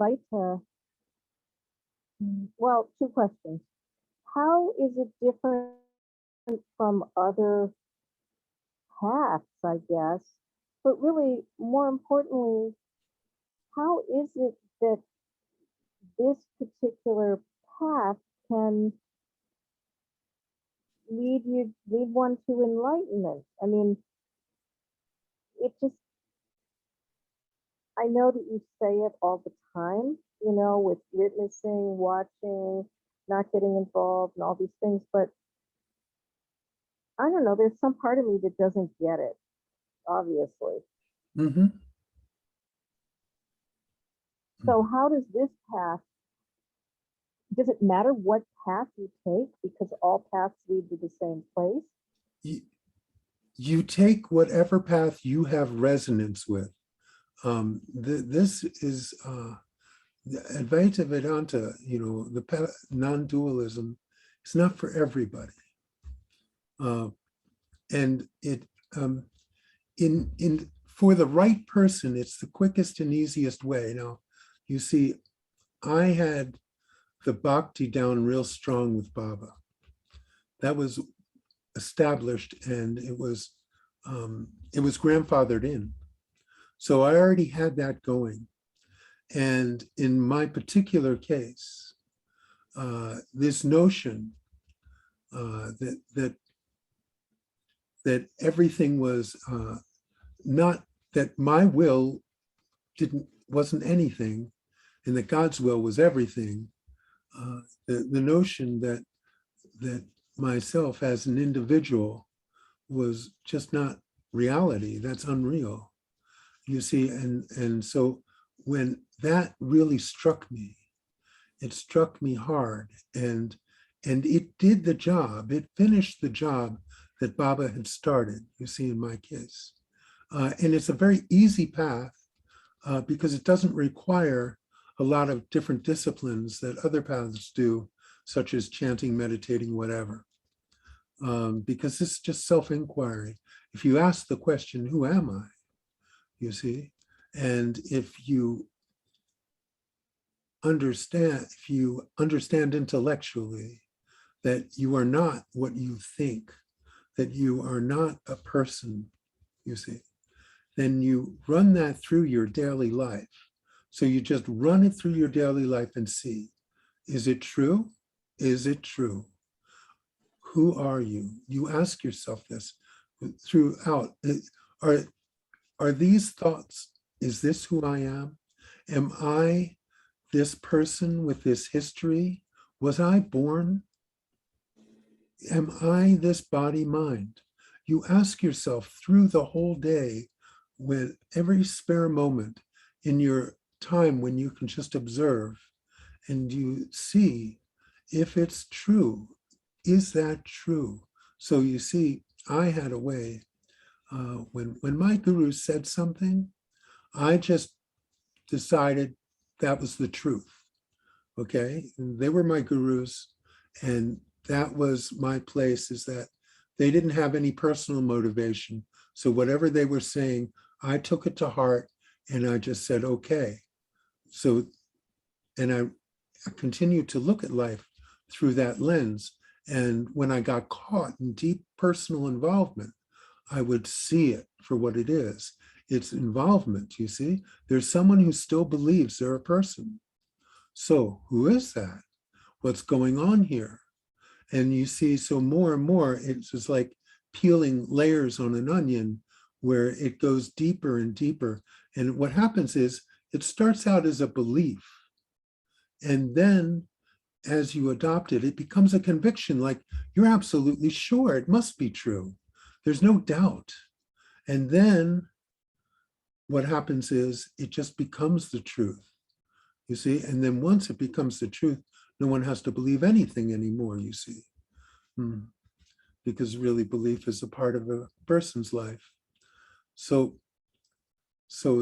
Advaita, well, two questions. How is it different from other paths, I guess? But really, more importantly, how is it that this particular path can lead one to enlightenment? I mean, it just, I know that you say it all the time, with witnessing, watching, not getting involved and all these things, but I don't know, there's some part of me that doesn't get it, obviously. Mm-hmm. So how does this path, does it matter what path you take because all paths lead to the same place? You take whatever path you have resonance with. This is the Advaita Vedanta, the non-dualism is not for everybody. And it for the right person, it's the quickest and easiest way. Now, you see, I had the bhakti down real strong with Baba. That was established, and it was grandfathered in. So I already had that going. And in my particular case, this notion that everything was not, that my will wasn't anything, and that God's will was everything. The notion that myself as an individual was just not reality. That's unreal. You see, and so when that really struck me, it struck me hard, and it did the job. It finished the job that Baba had started, you see, in my case. And it's a very easy path because it doesn't require a lot of different disciplines that other paths do, such as chanting, meditating, whatever. Because this is just self-inquiry. If you ask the question, who am I? You see, and if you understand intellectually that you are not what you think, that you are not a person, you see, then you run that through your daily life. So you just run it through your daily life and see, is it true? Is it true? Who are you? You ask yourself this throughout. Are these thoughts, is this who I am? Am I this person with this history? Was I born? Am I this body mind? You ask yourself through the whole day, with every spare moment in your time when you can just observe, and you see if it's true. Is that true? So you see, I had a way, when my guru said something, I just decided that was the truth, okay? And they were my gurus, and that was my place, is that they didn't have any personal motivation. So whatever they were saying, I took it to heart, and I just said, okay. So, and I continued to look at life through that lens. And when I got caught in deep personal involvement, I would see it for what it is. It's involvement, you see. There's someone who still believes they're a person. So who is that? What's going on here? And you see, so more and more, it's just like peeling layers on an onion where it goes deeper and deeper. And what happens is it starts out as a belief. And then as you adopt it, it becomes a conviction, like you're absolutely sure it must be true. There's no doubt. And then what happens is it just becomes the truth, you see? And then once it becomes the truth, no one has to believe anything anymore, you see? Because really belief is a part of a person's life. So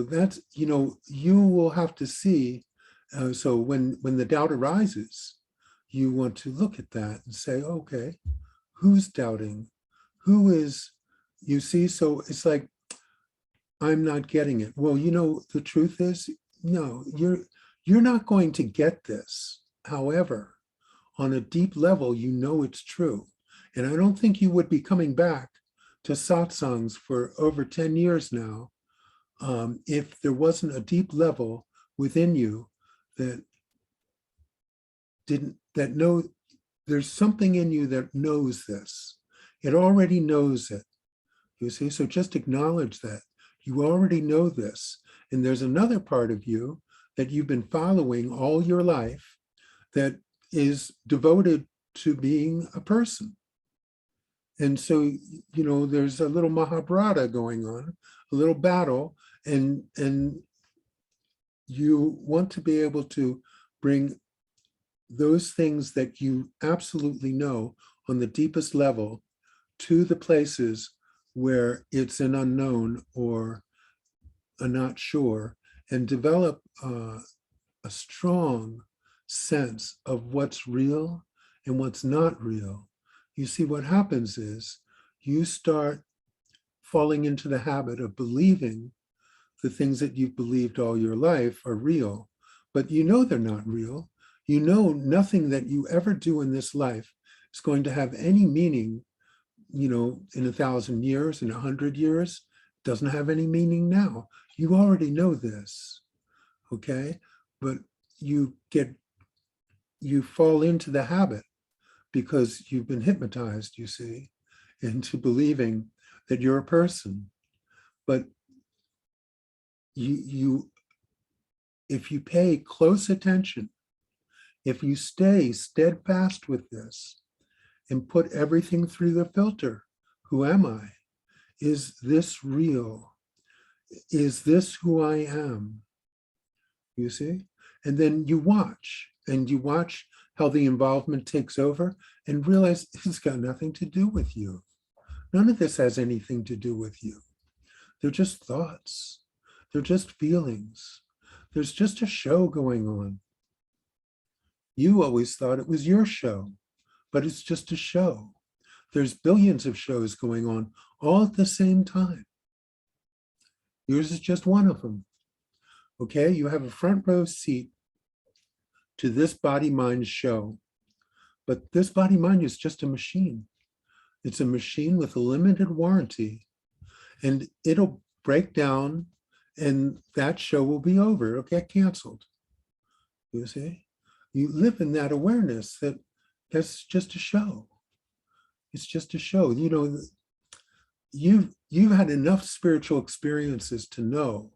that's, you will have to see, so when the doubt arises, you want to look at that and say, okay, who's doubting? Who is, you see? So it's like, I'm not getting it. Well, the truth is, no, You're not going to get this. However, on a deep level, you know it's true. And I don't think you would be coming back to satsangs for over 10 years now if there wasn't a deep level within you that there's something in you that knows this. It already knows it. You see, so just acknowledge that. You already know this. And there's another part of you that you've been following all your life that is devoted to being a person. And so, you know, there's a little Mahabharata going on, a little battle, and you want to be able to bring those things that you absolutely know on the deepest level to the places where it's an unknown or a not sure, and develop a strong sense of what's real and what's not real. You see, what happens is you start falling into the habit of believing the things that you've believed all your life are real, but you know they're not real. You know nothing that you ever do in this life is going to have any meaning, you know, in 1,000 years, in 100 years. It doesn't have any meaning now. You already know this, okay? But you fall into the habit because you've been hypnotized, you see, into believing that you're a person. But if you pay close attention, if you stay steadfast with this and put everything through the filter, who am I? Is this real? Is this who I am? You see? And then you watch, and you watch how the involvement takes over and realize it's got nothing to do with you. None of this has anything to do with you. They're just thoughts. They're just feelings. There's just a show going on. You always thought it was your show, but it's just a show. There's billions of shows going on all at the same time. Yours is just one of them. Okay, you have a front row seat to this body-mind show, but this body-mind is just a machine. It's a machine with a limited warranty, and it'll break down and that show will be over. It'll get canceled. You see? You live in that awareness that that's just a show. It's just a show. You know, you've had enough spiritual experiences to know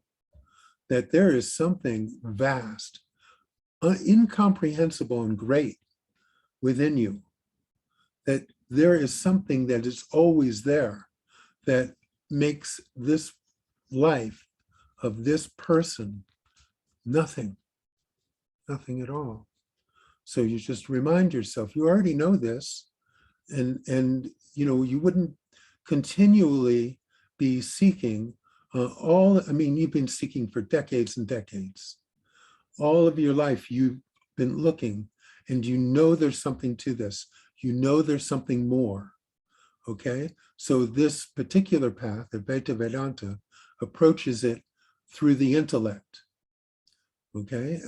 that there is something vast, incomprehensible and great within you, that there is something that is always there that makes this life of this person nothing at all. So you just remind yourself, you already know this, and you know, you wouldn't continually be seeking you've been seeking for decades and decades. All of your life, you've been looking, and you know there's something to this. You know there's something more, okay? So this particular path, Advaita Vedanta, approaches it through the intellect, okay?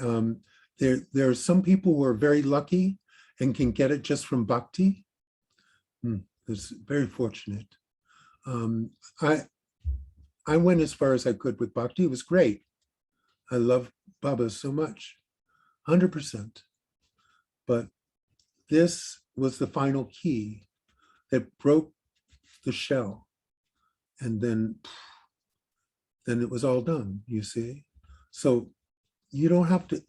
There are some people who are very lucky and can get it just from bhakti. It's very fortunate. I went as far as I could with bhakti. It was great. I love Baba so much, 100%. But this was the final key that broke the shell. And then it was all done, you see? So you don't have to,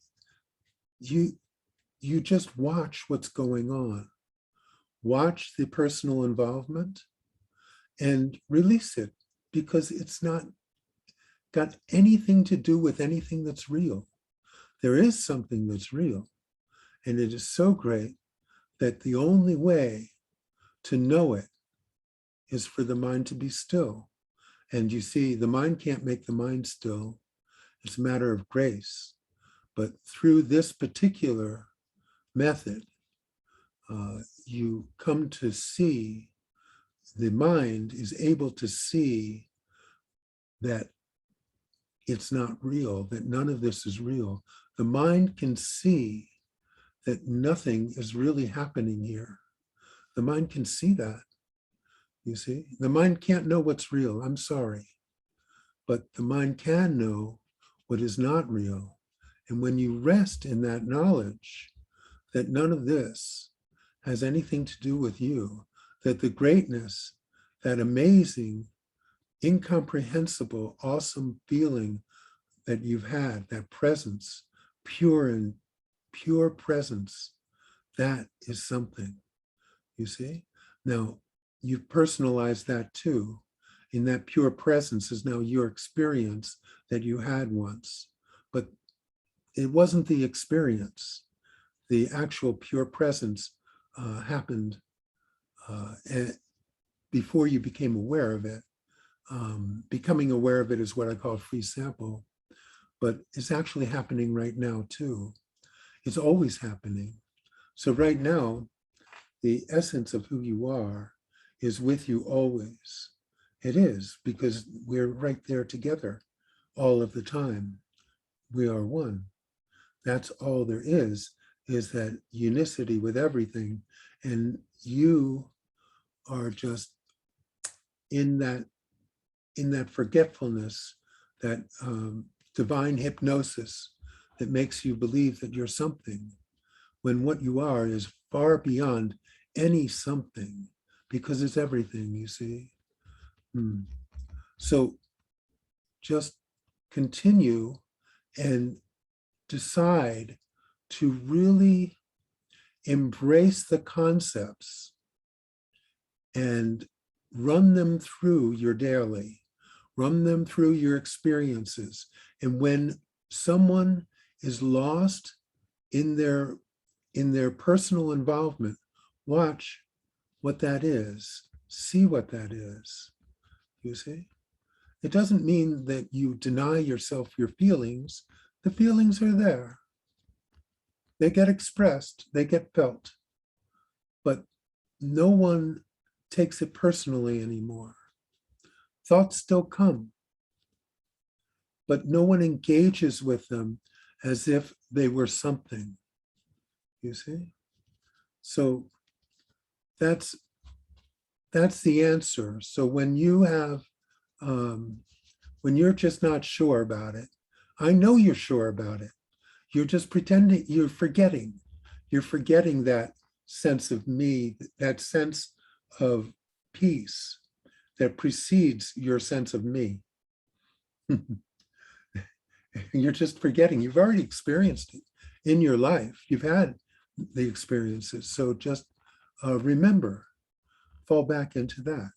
you just watch what's going on. Watch the personal involvement and release it, because it's not got anything to do with anything that's real. There is something that's real, and it is so great that the only way to know it is for the mind to be still. And you see, the mind can't make the mind still. It's a matter of grace. But through this particular method, you come to see, the mind is able to see that it's not real, that none of this is real. the mind can see that nothing is really happening here. The mind can see that, you see. The mind can't know what's real, I'm sorry. But the mind can know what is not real. And when you rest in that knowledge that none of this has anything to do with you, that the greatness, that amazing, incomprehensible, awesome feeling that you've had, that presence, pure and pure presence, that is something, you see? Now, you've personalized that too. In that pure presence is now your experience that you had once, but it wasn't the experience. The actual pure presence happened before you became aware of it. Becoming aware of it is what I call free sample, but it's actually happening right now too. It's always happening. So right now, the essence of who you are is with you always. It is, because we're right there together all of the time. We are one. That's all there is that unicity with everything. And you are just in that forgetfulness, that divine hypnosis that makes you believe that you're something, when what you are is far beyond any something, because it's everything, you see. So just continue and decide to really embrace the concepts and run them through your daily, run them through your experiences. And when someone is lost in their personal involvement, watch what that is, see what that is, you see? It doesn't mean that you deny yourself your feelings. The feelings are there. They get expressed, they get felt, but no one takes it personally anymore. Thoughts still come, but no one engages with them as if they were something, you see? So that's the answer. So when you have, when you're just not sure about it, I know you're sure about it. You're just pretending, you're forgetting that sense of me, that sense of peace that precedes your sense of me. You're just forgetting. You've already experienced it in your life. You've had the experiences. So just remember, fall back into that,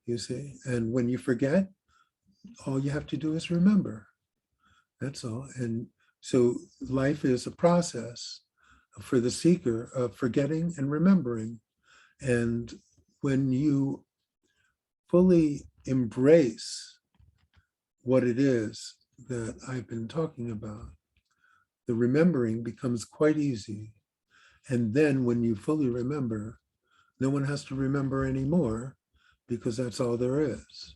you see. And when you forget, all you have to do is remember. That's all. And so life is a process for the seeker of forgetting and remembering. And when you fully embrace what it is that I've been talking about, the remembering becomes quite easy. And then when you fully remember, no one has to remember anymore, because that's all there is.